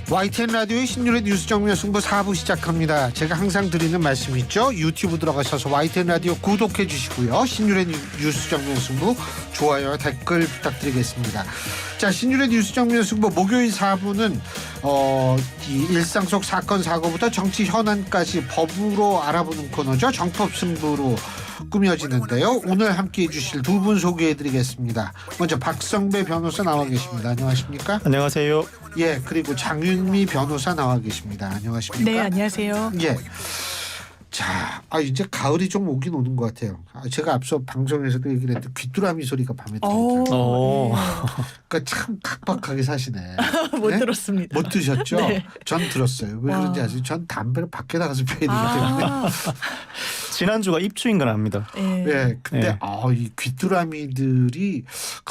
YTN 라디오의 신율의 뉴스 정면 승부 4부 시작합니다. 제가 항상 드리는 말씀 있죠. 유튜브 들어가셔서 YTN 라디오 구독해 주시고요. 신율의 뉴스 정면 승부 좋아요 댓글 부탁드리겠습니다. 자, 신율의 뉴스 정면 승부 목요일 4부는 이 일상 속 사건 사고부터 정치 현안까지 법으로 알아보는 코너죠. 정법 승부로 꾸며지는데요. 오늘 함께해 주실 두 분 소개해드리겠습니다. 먼저 박성배 변호사 나와 계십니다. 안녕하십니까? 안녕하세요. 예, 그리고 장윤미 변호사 나와 계십니다. 안녕하십니까? 네, 안녕하세요. 예. 자, 이제 가을이 좀 오긴 오는 것 같아요. 제가 앞서 방송에서도 얘기를 했는데 귀뚜라미 소리가 밤에 들리더라고요. 그러니까 참 각박하게 사시네. 못 네? 들었습니다. 못 드셨죠? 네. 전 들었어요. 왜 그런지 아세요? 전 담배를 밖에 나가서 피워야 되기 때문에. 지난주가 입주인 건 압니다. 네, 근데 이 귀뚜라미들이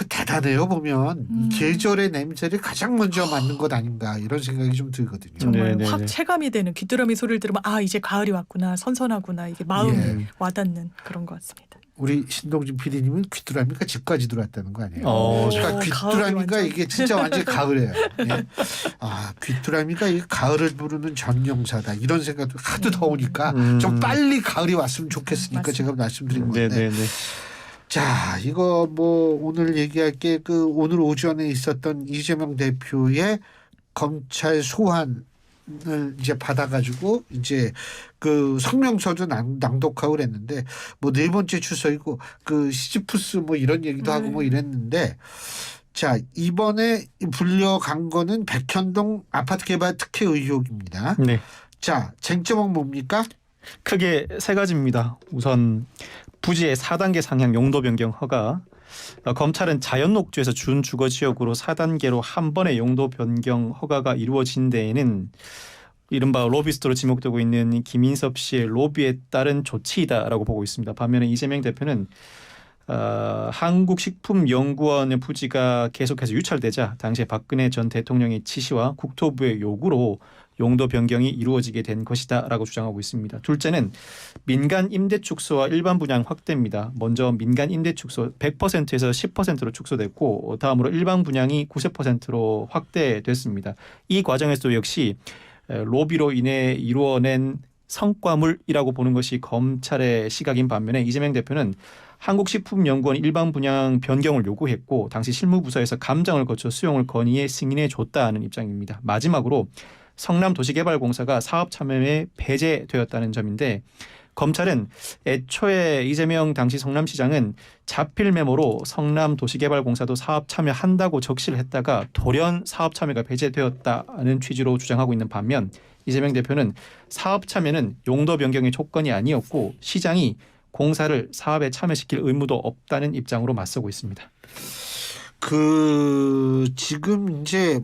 대단해요. 보면 이 계절의 냄새를 가장 먼저 맡는 것 아닌가 이런 생각이 좀 들거든요. 정말 확 체감이 되는 귀뚜라미 소리를 들으면 이제 가을이 왔구나, 선선하구나, 이게 마음에 와닿는 그런 것 같습니다. 우리 신동진 PD님은 귀뚜라미가 집까지 들어왔다는 거 아니에요? 그러니까 귀뚜라미가 이게 진짜 완전히 가을이에요. 예. 귀뚜라미가 이 가을을 부르는 전용사다 이런 생각도 하도 더우니까 좀 빨리 가을이 왔으면 좋겠으니까 맞습니다. 제가 말씀드린 건데. 네네네. 자, 이거 오늘 얘기할 게 오늘 오전에 있었던 이재명 대표의 검찰 소환을 이제 받아가지고 이제 성명서도 낭독하고 그랬는데 네 번째 추석이고 시지프스 이런 얘기도 하고 이랬는데, 자, 이번에 불려간 거는 백현동 아파트 개발 특혜 의혹입니다. 네. 자, 쟁점은 뭡니까? 크게 세 가지입니다. 우선 부지의 4단계 상향 용도 변경 허가. 검찰은 자연녹지에서 준주거지역으로 4단계로 한 번의 용도 변경 허가가 이루어진 데에는 이른바 로비스트로 지목되고 있는 김인섭 씨의 로비에 따른 조치이다라고 보고 있습니다. 반면에 이재명 대표는 한국식품연구원의 부지가 계속해서 유찰되자 당시에 박근혜 전 대통령의 지시와 국토부의 요구로 용도 변경이 이루어지게 된 것이다라고 주장하고 있습니다. 둘째는 민간 임대 축소와 일반 분양 확대입니다. 먼저 민간 임대 축소 100%에서 10%로 축소됐고 다음으로 일반 분양이 90%로 확대됐습니다. 이 과정에서도 역시 로비로 인해 이루어낸 성과물이라고 보는 것이 검찰의 시각인 반면에 이재명 대표는 한국식품연구원 일반 분양 변경을 요구했고 당시 실무부서에서 감정을 거쳐 수용을 건의해 승인해 줬다는 입장입니다. 마지막으로 성남도시개발공사가 사업 참여에 배제되었다는 점인데, 검찰은 애초에 이재명 당시 성남시장은 자필 메모로 성남도시개발공사도 사업 참여한다고 적시를 했다가 돌연 사업 참여가 배제되었다는 취지로 주장하고 있는 반면 이재명 대표는 사업 참여는 용도 변경의 조건이 아니었고 시장이 공사를 사업에 참여시킬 의무도 없다는 입장으로 맞서고 있습니다. 지금 이제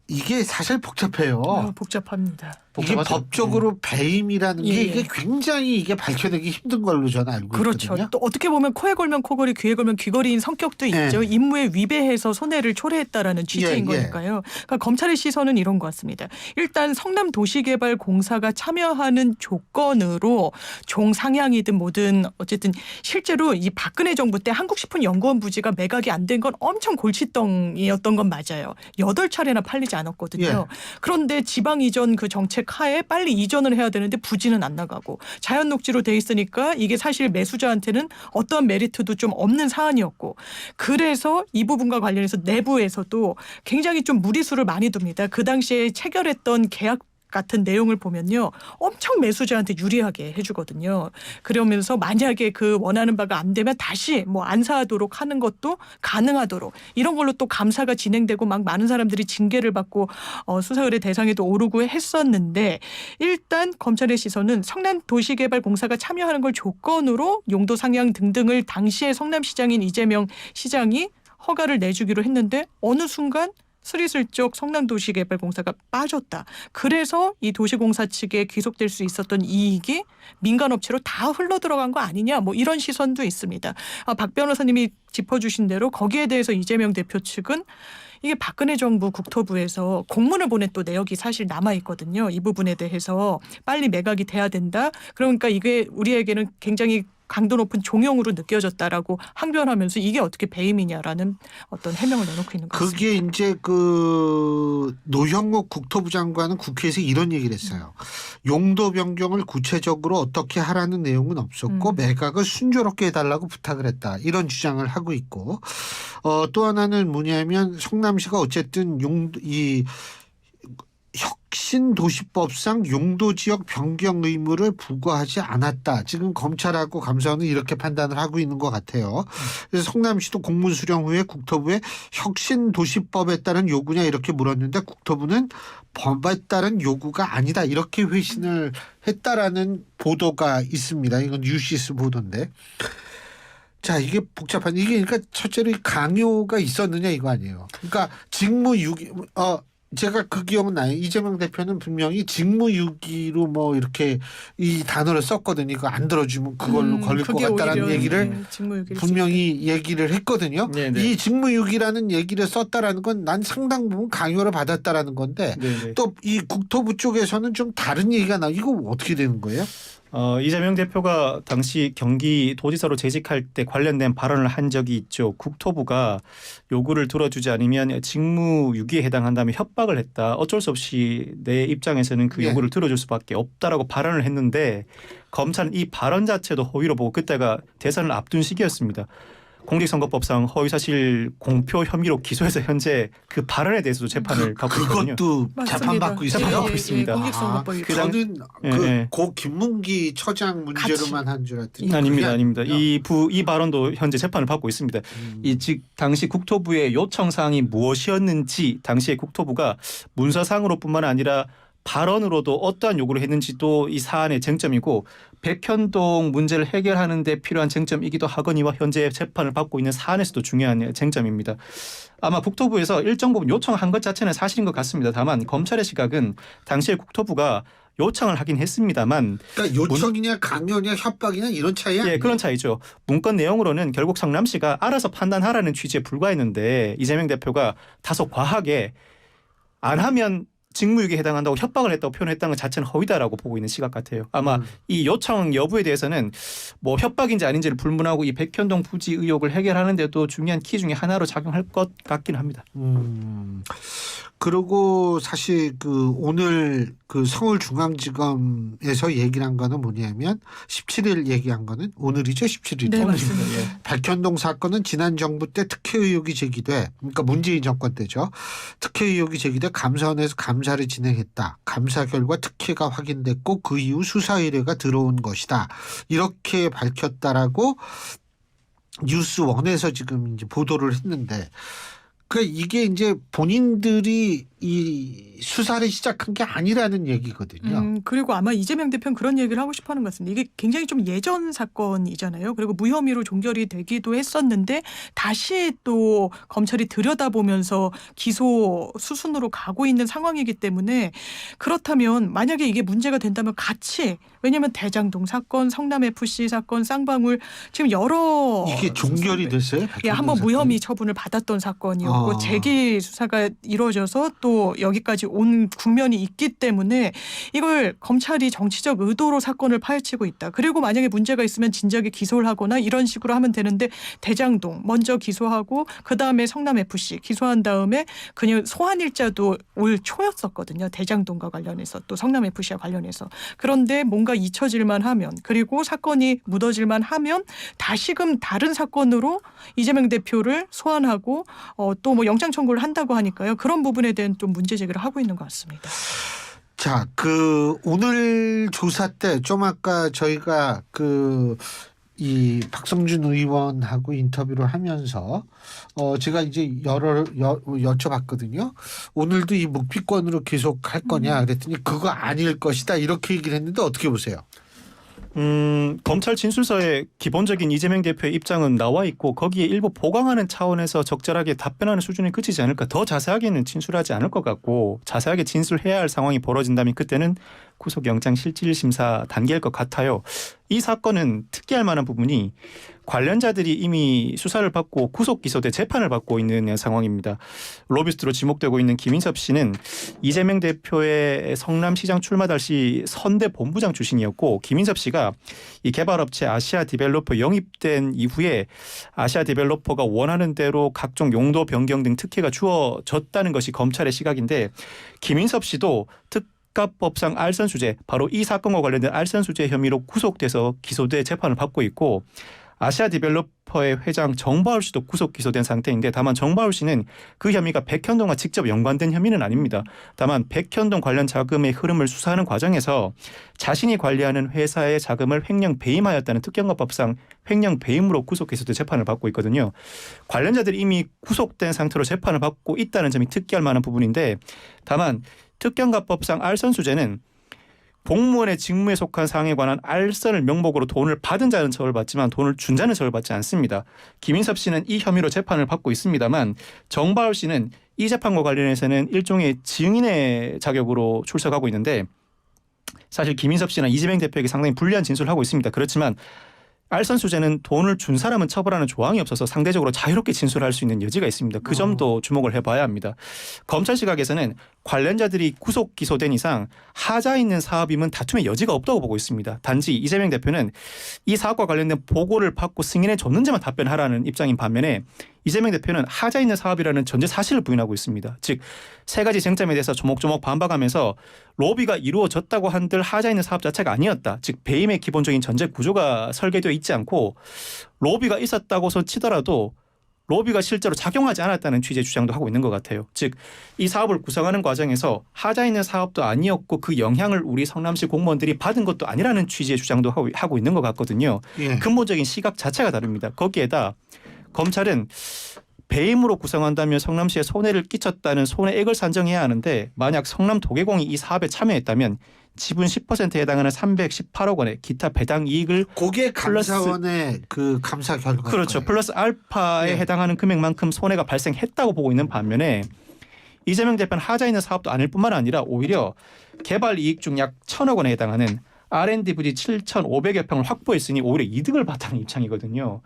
이게 사실 복잡해요. 복잡합니다. 이게 법적으로 배임이라는 게 이게 굉장히 밝혀내기 힘든 걸로 저는 알고 그렇죠. 있거든요. 또 어떻게 보면 코에 걸면 코걸이, 귀에 걸면 귀걸이인 성격도 있죠. 임무에 위배해서 손해를 초래했다라는 취지인 거니까요. 그러니까 검찰의 시선은 이런 것 같습니다. 일단 성남도시개발공사가 참여하는 조건으로 종상향이든 뭐든 어쨌든 실제로 이 박근혜 정부 때 한국식품연구원 부지가 매각이 안 된 건 엄청 골칫덩이었던 건 맞아요. 8차례나 팔리지 않았거든요. 그런데 지방 이전 정책 하에 빨리 이전을 해야 되는데 부지는 안 나가고 자연 녹지로 돼 있으니까 이게 사실 매수자한테는 어떠한 메리트도 좀 없는 사안이었고, 그래서 이 부분과 관련해서 내부에서도 굉장히 좀 무리수를 많이 둡니다. 그 당시에 체결했던 계약 같은 내용을 보면요, 엄청 매수자한테 유리하게 해주거든요. 그러면서 만약에 원하는 바가 안 되면 다시 안사하도록 하는 것도 가능하도록, 이런 걸로 또 감사가 진행되고 많은 사람들이 징계를 받고 수사 의뢰 대상에도 오르고 했었는데, 일단 검찰의 시선은 성남도시개발공사가 참여하는 걸 조건으로 용도 상향 등등을 당시에 성남시장인 이재명 시장이 허가를 내주기로 했는데 어느 순간 스리슬쩍 성남도시개발공사가 빠졌다. 그래서 이 도시공사 측에 귀속될 수 있었던 이익이 민간업체로 다 흘러들어간 거 아니냐, 이런 시선도 있습니다. 박 변호사님이 짚어주신 대로 거기에 대해서 이재명 대표 측은 이게 박근혜 정부 국토부에서 공문을 보낸 또 내역이 사실 남아 있거든요. 이 부분에 대해서 빨리 매각이 돼야 된다. 그러니까 이게 우리에게는 굉장히 강도 높은 종용으로 느껴졌다라고 항변하면서 이게 어떻게 배임이냐라는 어떤 해명을 내놓고 있는 것 같습니다. 그게 이제 그 노형욱 국토부 장관은 국회에서 이런 얘기를 했어요. 용도 변경을 구체적으로 어떻게 하라는 내용은 없었고 매각을 순조롭게 해달라고 부탁을 했다. 이런 주장을 하고 있고 또 하나는 뭐냐면 성남시가 어쨌든 이 혁신도시법상 용도지역 변경 의무를 부과하지 않았다. 지금 검찰하고 감사원은 이렇게 판단을 하고 있는 것 같아요. 그래서 성남시도 공문 수령 후에 국토부에 혁신도시법에 따른 요구냐 이렇게 물었는데 국토부는 법에 따른 요구가 아니다. 이렇게 회신을 했다라는 보도가 있습니다. 이건 뉴시스 보도인데. 자, 이게 복잡한 이게 그러니까 첫째로 강요가 있었느냐 이거 아니에요. 그러니까 직무유기 제가 그 기억은 나요. 이재명 대표는 분명히 직무유기로 뭐 이렇게 이 단어를 썼거든요. 이거 안 들어주면 그걸로 걸릴 것 같다라는 얘기를 분명히 얘기를 했거든요. 네네. 이 직무유기라는 얘기를 썼다라는 건 난 상당 부분 강요를 받았다라는 건데 또 이 국토부 쪽에서는 좀 다른 얘기가 나와. 이거 어떻게 되는 거예요? 이재명 대표가 당시 경기도지사로 재직할 때 관련된 발언을 한 적이 있죠. 국토부가 요구를 들어주지 않으면 직무유기에 해당한다며 협박을 했다. 어쩔 수 없이 내 입장에서는 그 요구를 들어줄 수밖에 없다라고 발언을 했는데 검찰은 이 발언 자체도 허위로 보고 그때가 대선을 앞둔 시기였습니다. 공직선거법상 허위사실 공표 혐의로 기소해서 현재 그 발언에 대해서도 재판을 받고 있거든요. 그것도 재판받고 있어요. 재판받고 있습니다. 공직선거법이 저는 고 김문기 처장 문제로만 한 줄 알았더니 아닙니다. 이 발언도 현재 재판을 받고 있습니다. 즉 당시 국토부의 요청 사항이 무엇이었는지 당시에 국토부가 문서상으로뿐만 아니라 발언으로도 어떠한 요구를 했는지도 이 사안의 쟁점이고 백현동 문제를 해결하는 데 필요한 쟁점이기도 하거니와 현재 재판을 받고 있는 사안에서도 중요한 쟁점입니다. 아마 국토부에서 일정 부분 요청한 것 자체는 사실인 것 같습니다. 다만 검찰의 시각은 당시에 국토부가 요청을 하긴 했습니다만 그러니까 요청이냐 강요냐 협박이냐 이런 차이야? 예, 그런 차이죠. 문건 내용으로는 결국 성남시가 알아서 판단하라는 취지에 불과했는데 이재명 대표가 다소 과하게 안 하면 직무유기에 해당한다고 협박을 했다고 표현했다는 것 자체는 허위다라고 보고 있는 시각 같아요. 아마 이 요청 여부에 대해서는 뭐 협박인지 아닌지를 불문하고 이 백현동 부지 의혹을 해결하는 데도 중요한 키 중에 하나로 작용할 것 같긴 합니다. 그리고 사실 그 오늘 그 서울중앙지검에서 얘기를 한 거는 뭐냐면 17일 얘기한 거는 오늘이죠. 17일. 네, 맞습니다. 백현동 사건은 지난 정부 때 특혜 의혹이 제기돼 그러니까 문재인 정권 때죠. 특혜 의혹이 제기돼 감사원에서 감사를 진행했다. 감사 결과 특혜가 확인됐고 그 이후 수사 의뢰가 들어온 것이다. 이렇게 밝혔다라고 뉴스원에서 지금 이제 보도를 했는데 그러니까 이게 이제 본인들이 이 수사를 시작한 게 아니라는 얘기거든요. 그리고 아마 이재명 대표는 그런 얘기를 하고 싶어하는 것 같습니다. 이게 굉장히 좀 예전 사건이잖아요. 그리고 무혐의로 종결이 되기도 했었는데 다시 또 검찰이 들여다보면서 기소 수순으로 가고 있는 상황이기 때문에 그렇다면 만약에 이게 문제가 된다면 같이 왜냐하면 대장동 사건, 성남FC 사건, 쌍방울 지금 여러 이게 종결이 됐어요? 예, 한번 무혐의 처분을 받았던 사건이었고 재기 수사가 이루어져서 또 여기까지 온 국면이 있기 때문에 이걸 검찰이 정치적 의도로 사건을 파헤치고 있다. 그리고 만약에 문제가 있으면 진작에 기소를 하거나 이런 식으로 하면 되는데 대장동 먼저 기소하고 그다음에 성남FC 기소한 다음에 그냥 소환일자도 올 초였었거든요. 대장동과 관련해서 또 성남FC와 관련해서. 그런데 뭔가 잊혀질만 하면 그리고 사건이 묻어질만 하면 다시금 다른 사건으로 이재명 대표를 소환하고 또 뭐 영장 청구를 한다고 하니까요. 그런 부분에 대한 좀 문제 제기를 하고 있는 것 같습니다. 자, 그 오늘 조사 때 좀 아까 저희가 이 박성준 의원하고 인터뷰를 하면서 제가 이제 여쭤봤거든요. 오늘도 이 묵비권으로 계속 할 거냐 그랬더니 그거 아닐 것이다 이렇게 얘기를 했는데 어떻게 보세요? 검찰 진술서에 기본적인 이재명 대표의 입장은 나와 있고 거기에 일부 보강하는 차원에서 적절하게 답변하는 수준에 그치지 않을까. 더 자세하게는 진술하지 않을 것 같고 자세하게 진술해야 할 상황이 벌어진다면 그때는 구속영장 실질심사 단계일 것 같아요. 이 사건은 특이할 만한 부분이 관련자들이 이미 수사를 받고 구속 기소돼 재판을 받고 있는 상황입니다. 로비스트로 지목되고 있는 김인섭 씨는 이재명 대표의 성남시장 출마 당시 선대 본부장 출신이었고, 김인섭 씨가 이 개발업체 아시아 디벨로퍼 영입된 이후에 아시아 디벨로퍼가 원하는 대로 각종 용도 변경 등 특혜가 주어졌다는 것이 검찰의 시각인데, 김인섭 씨도 특가법상 알선수재, 바로 이 사건과 관련된 알선수재 혐의로 구속돼서 기소돼 재판을 받고 있고, 아시아 디벨로퍼의 회장 정바울 씨도 구속 기소된 상태인데, 다만 정바울 씨는 그 혐의가 백현동과 직접 연관된 혐의는 아닙니다. 다만 백현동 관련 자금의 흐름을 수사하는 과정에서 자신이 관리하는 회사의 자금을 횡령 배임하였다는 특경법상 횡령 배임으로 구속 기소돼 재판을 받고 있거든요. 관련자들이 이미 구속된 상태로 재판을 받고 있다는 점이 특이할 만한 부분인데, 다만 특경법상 알선수재는 공무원의 직무에 속한 사항에 관한 알선을 명목으로 돈을 받은 자는 처벌받지만 돈을 준 자는 처벌받지 않습니다. 김인섭 씨는 이 혐의로 재판을 받고 있습니다만, 정바울 씨는 이 재판과 관련해서는 일종의 증인의 자격으로 출석하고 있는데, 사실 김인섭 씨나 이재명 대표에게 상당히 불리한 진술을 하고 있습니다. 그렇지만 알선수재는 돈을 준 사람은 처벌하는 조항이 없어서 상대적으로 자유롭게 진술할 수 있는 여지가 있습니다. 그 점도 주목을 해봐야 합니다. 검찰 시각에서는 관련자들이 구속 기소된 이상 하자 있는 사업임은 다툼의 여지가 없다고 보고 있습니다. 단지 이재명 대표는 이 사업과 관련된 보고를 받고 승인해 줬는지만 답변하라는 입장인 반면에, 이재명 대표는 하자 있는 사업이라는 전제 사실을 부인하고 있습니다. 즉, 세 가지 쟁점에 대해서 조목조목 반박하면서 로비가 이루어졌다고 한들 하자 있는 사업 자체가 아니었다. 즉, 배임의 기본적인 전제 구조가 설계되어 있지 않고 로비가 있었다고서 치더라도 로비가 실제로 작용하지 않았다는 취지의 주장도 하고 있는 것 같아요. 즉, 이 사업을 구성하는 과정에서 하자 있는 사업도 아니었고 그 영향을 우리 성남시 공무원들이 받은 것도 아니라는 취지의 주장도 하고 있는 것 같거든요. 예. 근본적인 시각 자체가 다릅니다. 거기에다 검찰은 배임으로 구성한다면 성남시에 손해를 끼쳤다는 손해액을 산정해야 하는데, 만약 성남 도계공이 이 사업에 참여했다면 지분 10%에 해당하는 318억 원의 기타 배당 이익을, 그게 감사원의 그 감사 결과. 그렇죠, 플러스 알파에 예. 해당하는 금액만큼 손해가 발생했다고 보고 있는 반면에, 이재명 대표는 하자 있는 사업도 아닐 뿐만 아니라 오히려 개발 이익 중 약 1,000억 원에 해당하는 R&D 부지 7,500여 평을 확보했으니 오히려 이득을 봤다는 입장이거든요.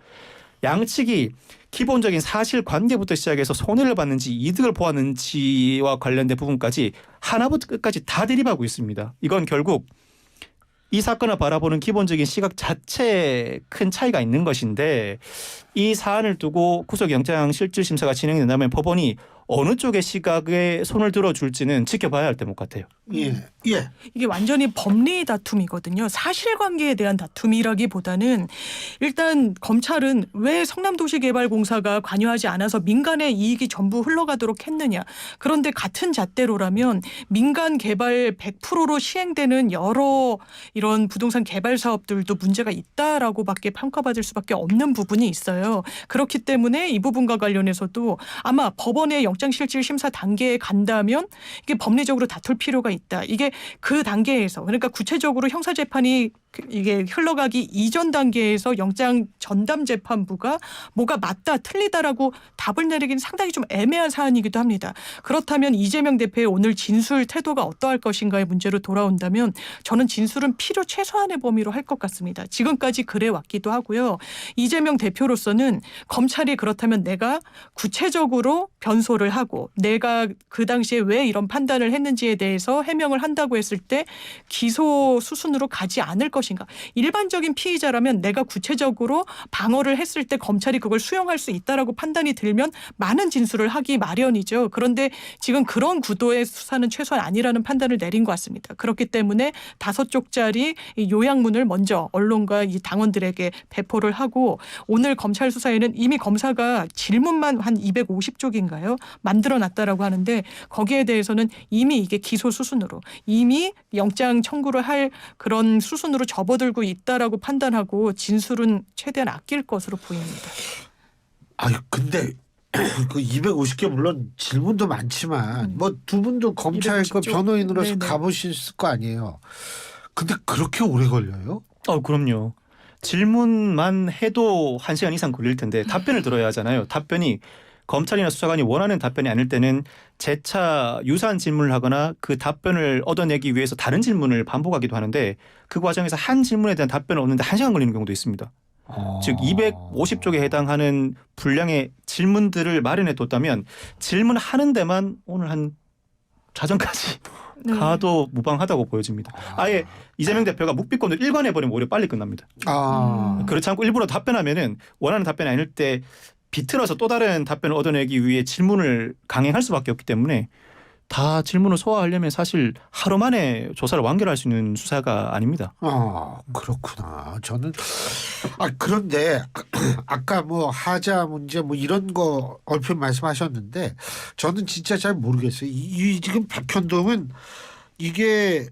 양측이 기본적인 사실관계부터 시작해서 손해를 봤는지 이득을 보았는지와 관련된 부분까지 하나부터 끝까지 다 대립하고 있습니다. 이건 결국 이 사건을 바라보는 기본적인 시각 자체에 큰 차이가 있는 것인데, 이 사안을 두고 구속영장 실질심사가 진행된다면 법원이 어느 쪽의 시각에 손을 들어줄지는 지켜봐야 할 대목 같아요. 예. 예. 이게 완전히 법리 다툼이거든요. 사실관계에 대한 다툼이라기보다는, 일단 검찰은 왜 성남도시개발공사가 관여하지 않아서 민간의 이익이 전부 흘러가도록 했느냐. 그런데 같은 잣대로라면 민간 개발 100%로 시행되는 여러 이런 부동산 개발 사업들도 문제가 있다라고밖에 평가받을 수밖에 없는 부분이 있어요. 그렇기 때문에 이 부분과 관련해서도 아마 법원의 영장실질심사 단계에 간다면 이게 법리적으로 다툴 필요가 있다. 이게 그 단계에서, 그러니까 구체적으로 형사재판이 이게 흘러가기 이전 단계에서 영장 전담 재판부가 뭐가 맞다 틀리다라고 답을 내리기는 상당히 좀 애매한 사안이기도 합니다. 그렇다면 이재명 대표의 오늘 진술 태도가 어떠할 것인가의 문제로 돌아온다면, 저는 진술은 필요 최소한의 범위로 할 것 같습니다. 지금까지 그래 왔기도 하고요. 이재명 대표로서는 검찰이 그렇다면 내가 구체적으로 변소를 하고 내가 그 당시에 왜 이런 판단을 했는지에 대해서 해명을 한다고 했을 때 기소 수순으로 가지 않을 것인가. 일반적인 피의자라면 내가 구체적으로 방어를 했을 때 검찰이 그걸 수용할 수 있다라고 판단이 들면 많은 진술을 하기 마련이죠. 그런데 지금 그런 구도의 수사는 최소한 아니라는 판단을 내린 것 같습니다. 그렇기 때문에 5쪽짜리 요약문을 먼저 언론과 이 당원들에게 배포를 하고, 오늘 검찰 수사에는 이미 검사가 질문만 한 250쪽인가요? 만들어놨다라고 하는데, 거기에 대해서는 이미 이게 기소 수순으로, 이미 영장 청구를 할 그런 수순으로 접어들고 있다라고 판단하고 진술은 최대한 아낄 것으로 보입니다. 아니 근데 그 250개 물론 질문도 많지만 뭐 두 분도 검찰 그 250조. 변호인으로서 네네. 가보셨을 거 아니에요. 근데 그렇게 오래 걸려요? 그럼요. 질문만 해도 1시간 이상 걸릴 텐데 답변을 들어야 하잖아요. 답변이 검찰이나 수사관이 원하는 답변이 아닐 때는 재차 유사한 질문을 하거나 그 답변을 얻어내기 위해서 다른 질문을 반복하기도 하는데 그 과정에서 한 질문에 대한 답변을 얻는데 1시간 걸리는 경우도 있습니다. 즉 250쪽에 해당하는 분량의 질문들을 마련해 뒀다면 질문하는 데만 오늘 한 자정까지 네. 가도 무방하다고 보여집니다. 아예 이재명 대표가 묵비권을 일관해버리면 오히려 빨리 끝납니다. 그렇지 않고 일부러 답변하면은 원하는 답변이 아닐 때 비틀어서 또 다른 답변을 얻어내기 위해 질문을 강행할 수밖에 없기 때문에 다 질문을 소화하려면 사실 하루 만에 조사를 완결할 수 있는 수사가 아닙니다. 그렇구나. 저는 그런데 아까 뭐 하자 문제 뭐 이런 거 얼핏 말씀하셨는데 저는 진짜 잘 모르겠어요. 이 지금 백현동은 이게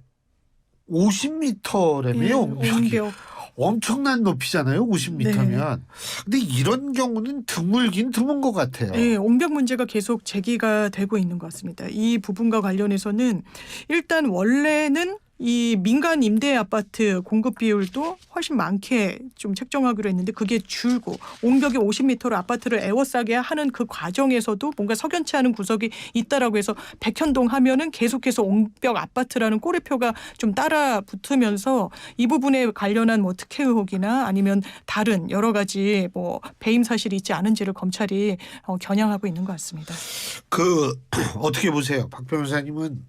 50m라며요. 옹벽. 엄청난 높이잖아요. 50m면. 근데 이런 경우는 드물긴 드문 것 같아요. 네, 옹벽 문제가 계속 제기가 되고 있는 것 같습니다. 이 부분과 관련해서는 일단 원래는 이 민간 임대 아파트 공급 비율도 훨씬 많게 좀 책정하기로 했는데 그게 줄고 옹벽이 50m로 아파트를 에워싸게 하는 그 과정에서도 뭔가 석연치 않은 구석이 있다라고 해서 백현동 하면은 계속해서 옹벽 아파트라는 꼬리표가 좀 따라 붙으면서 이 부분에 관련한 뭐 특혜 의혹이나 아니면 다른 여러 가지 뭐 배임 사실이 있지 않은지를 검찰이 겨냥하고 있는 것 같습니다. 어떻게 보세요, 박 변호사님은?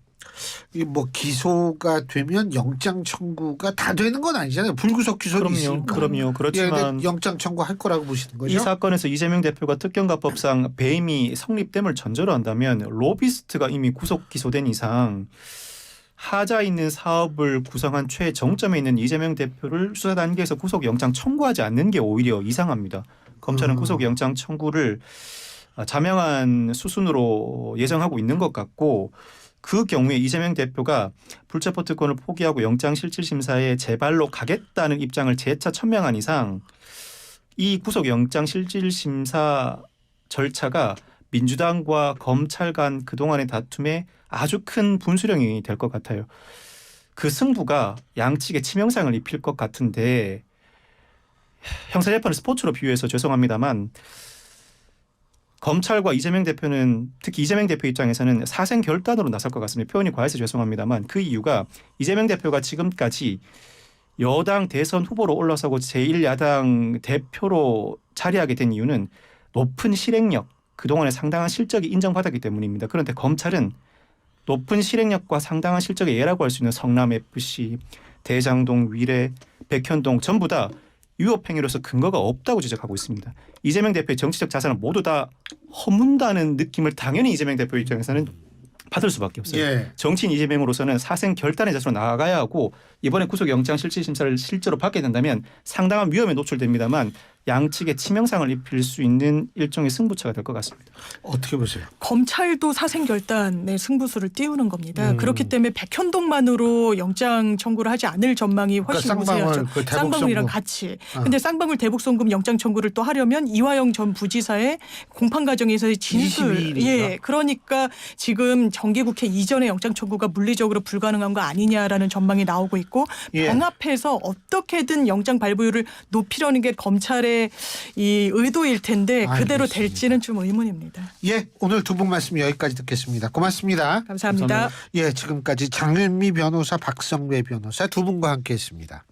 이 뭐 기소가 되면 영장 청구가 다 되는 건 아니잖아요. 불구속 기소도 있으니까. 그럼요. 그렇지만 영장 청구할 거라고 보시는 거죠? 이 사건에서 이재명 대표가 특경가법상 배임이 성립됨을 전제로 한다면 로비스트가 이미 구속 기소된 이상 하자 있는 사업을 구성한 최정점에 있는 이재명 대표를 수사 단계에서 구속영장 청구하지 않는 게 오히려 이상합니다. 검찰은 구속영장 청구를 자명한 수순으로 예정하고 있는 것 같고 그 경우에 이재명 대표가 불체포 특권을 포기하고 영장실질심사에 재발로 가겠다는 입장을 재차 천명한 이상 이 구속영장실질심사 절차가 민주당과 검찰 간 그동안의 다툼에 아주 큰 분수령이 될 것 같아요. 그 승부가 양측에 치명상을 입힐 것 같은데 형사재판을 스포츠로 비유해서 죄송합니다만 검찰과 이재명 대표는 특히 이재명 대표 입장에서는 사생결단으로 나설 것 같습니다. 표현이 과해서 죄송합니다만 그 이유가 이재명 대표가 지금까지 여당 대선 후보로 올라서고 제1야당 대표로 자리하게 된 이유는 높은 실행력, 그동안의 상당한 실적이 인정받았기 때문입니다. 그런데 검찰은 높은 실행력과 상당한 실적의 예라고 할 수 있는 성남FC, 대장동, 위례, 백현동 전부 다 위법행위로서 근거가 없다고 지적하고 있습니다. 이재명 대표의 정치적 자산을 모두 다 허문다는 느낌을 당연히 이재명 대표 입장에서는 받을 수밖에 없어요. 예. 정치인 이재명으로서는 사생 결단의 자세로 나아가야 하고 이번에 구속영장실질심사를 실제로 받게 된다면 상당한 위험에 노출됩니다만 양측에 치명상을 입힐 수 있는 일종의 승부처가 될 것 같습니다. 어떻게 보세요? 검찰도 사생결단의 승부수를 띄우는 겁니다. 그렇기 때문에 백현동만으로 영장 청구를 하지 않을 전망이 훨씬 우세하죠. 쌍방울이랑 같이. 근데 쌍방울 대북송금 영장 청구를 또 하려면 이화영 전 부지사의 공판 과정에서의 진술. 22일인가? 예, 그러니까 지금 정기국회 이전의 영장 청구가 물리적으로 불가능한 거 아니냐라는 전망이 나오고 있고 병합해서 어떻게든 영장 발부율을 높이려는 게 검찰의 이 의도일 텐데 그대로 될지는 좀 의문입니다. 예, 오늘 두 분 말씀 여기까지 듣겠습니다. 고맙습니다. 감사합니다. 예, 지금까지 장윤미 변호사, 박성배 변호사 두 분과 함께했습니다.